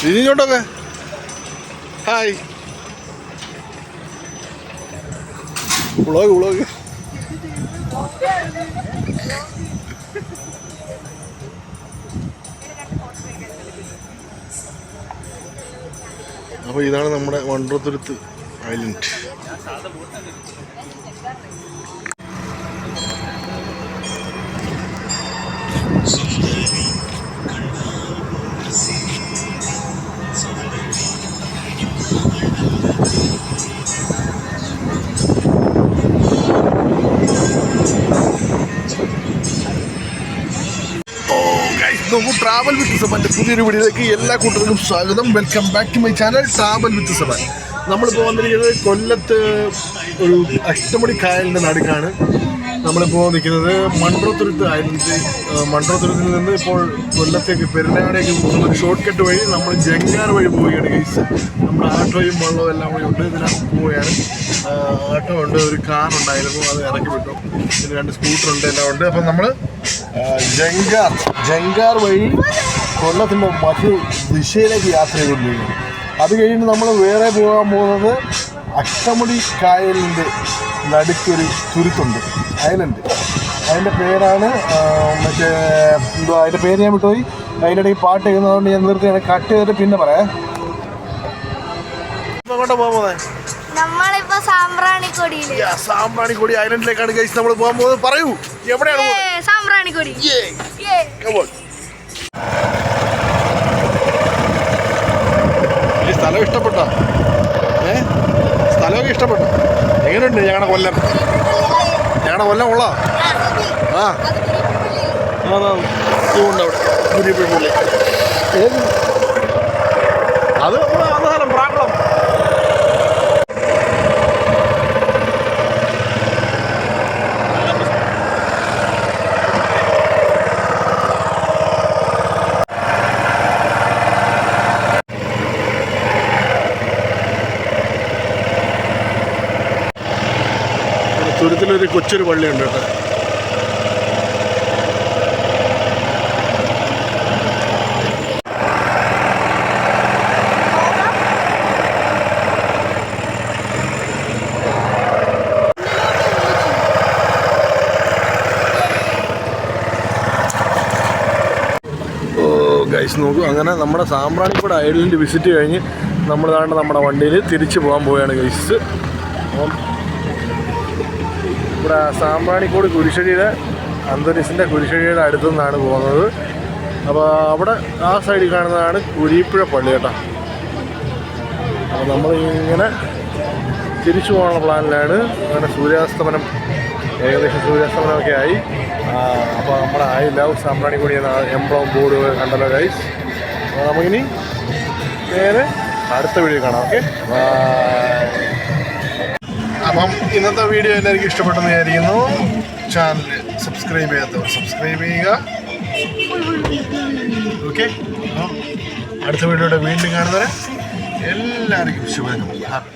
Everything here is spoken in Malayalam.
ഇനിയോട്ടൊക്കെ ഹായ് വ്ളോഗ് അപ്പോൾ ഇതാണ് നമ്മുടെ വണ്ടർതുരുത്ത് ഐലൻഡ്. നോക്കൂ, ട്രാവൽ വിത്ത് സബാൻ്റെ പുതിയൊരു വീഡിയോയിലേക്ക് എല്ലാ കൂട്ടർക്കും സ്വാഗതം. Welcome back to my channel travel with Saban. നമ്മളിപ്പോൾ വന്നിരിക്കുന്നത് കൊല്ലത്ത് ഒരു അഷ്ടമുടി കായലിൻ്റെ നടുക്കാണ്. നമ്മളിപ്പോൾ നിൽക്കുന്നത് മൺട്രോത്തുരുത്ത് ഐലൻഡ്. മൺട്രോത്തുരുത്തിൽ നിന്ന് ഇപ്പോൾ കൊല്ലത്തേക്ക് പെരുന്നാടേക്ക് പോകുന്ന ഒരു ഷോർട്ട് കട്ട് വഴി നമ്മൾ ജങ്കാർ വഴി പോവുകയാണ് ഗൈസ്. നമ്മുടെ ആട്ടോയും വെള്ളവും എല്ലാം വഴി ഉണ്ട്. ഇതിനകത്ത് പോവുകയാണ്. ആട്ടോ ഉണ്ട്, ഒരു കാറുണ്ടായിരുന്നു, അത് ഇറക്കി വിട്ടു. പിന്നെ 2 സ്കൂട്ടറുണ്ട്, എല്ലാം ഉണ്ട്. അപ്പം നമ്മൾ ജങ്കാർ വഴി കൊല്ലത്തിൻ്റെ മറ്റു ദിശയിലേക്ക് യാത്ര ചെയ്തുകൊണ്ടിരിക്കുന്നു. അത് കഴിഞ്ഞ് നമ്മൾ വേറെ പോകാൻ പോകുന്നത് അഷ്ടമുടി കായലിൻ്റെ നടുക്കൊരു തുരുത്തുണ്ട്, ഐലൻഡ്. അതിൻ്റെ പേരാണ് മറ്റേ എന്തോ, അതിൻ്റെ പേര് ഞാൻ വിട്ടുപോയി. അതിൻ്റെ ഇടയിൽ പാട്ട് എഴുതുന്നതുകൊണ്ട് ഞാൻ നിർത്തി കട്ട് ചെയ്തിട്ട് പിന്നെ പറയാം. അങ്ങോട്ടാ പോകുന്നത്? സാമ്പ്രാണിക്കൊടി ഐലൻഡിലേക്കാണ് ഗൈസ് നമ്മൾ പോകാൻ പോകുന്നത്. പറയൂ, എവിടെയാണ് സാമ്പ്രാണിക്കൊടി? ഈ സ്ഥലം ഇഷ്ടപ്പെട്ടോ? സ്ഥലമൊക്കെ ഇഷ്ടപ്പെട്ടോ? എങ്ങനെയുണ്ട് ഞങ്ങളുടെ കൊല്ലം? ഞങ്ങളുടെ കൊല്ലം ഉള്ള ഉണ്ട് അവിടെ അത് സ്ഥലം പ്രാക്കളം. തുരുത്തിലൊരു കൊച്ചൊരു പള്ളിയുണ്ട് കേട്ടോ. ഗൈസ് നോക്കൂ, അങ്ങനെ നമ്മുടെ സാമ്പ്രാണിക്കോട് ഐലൻഡ് വിസിറ്റ് കഴിഞ്ഞ് നമ്മൾ നമ്മുടെ വണ്ടിയിൽ തിരിച്ചു പോകാൻ പോവുകയാണ് ഗൈസ്. ഇവിടെ സാമ്പ്രാണിക്കോട് കുരിശടിയുടെ അന്തരീക്ഷൻ്റെ കുരിശടിയുടെ അടുത്തു നിന്നാണ് പോകുന്നത്. അപ്പോൾ അവിടെ ആ സൈഡിൽ കാണുന്നതാണ് കുരീപ്പുഴ പള്ളി കേട്ടോ. അപ്പോൾ നമ്മളിങ്ങനെ തിരിച്ചു പോകാനുള്ള പ്ലാനിലാണ്. അങ്ങനെ സൂര്യാസ്തമനം, ഏകദേശം സൂര്യാസ്തമനമൊക്കെ ആയി. അപ്പോൾ നമ്മുടെ ആയില്ല സാമ്പ്രാണിക്കോടി എന്ന എംബ്ലം ബോർഡ് കണ്ടല്ലോ ഗൈസ്. അപ്പോൾ നമുക്കിനി നേരെ അടുത്ത വീഡിയോ കാണാം. ഓക്കെ, അപ്പം ഇന്നത്തെ വീഡിയോ എല്ലാവർക്കും ഇഷ്ടപ്പെട്ടെന്ന് വിചാരിക്കുന്നു. ചാനൽ സബ്സ്ക്രൈബ് ചെയ്യാത്തവർ സബ്സ്ക്രൈബ് ചെയ്യുക. ഓക്കെ, അടുത്ത വീഡിയോയുടെ വീണ്ടും കാണുന്നവരെ എല്ലാവർക്കും ശുഭദിനം. ഹാപ്പി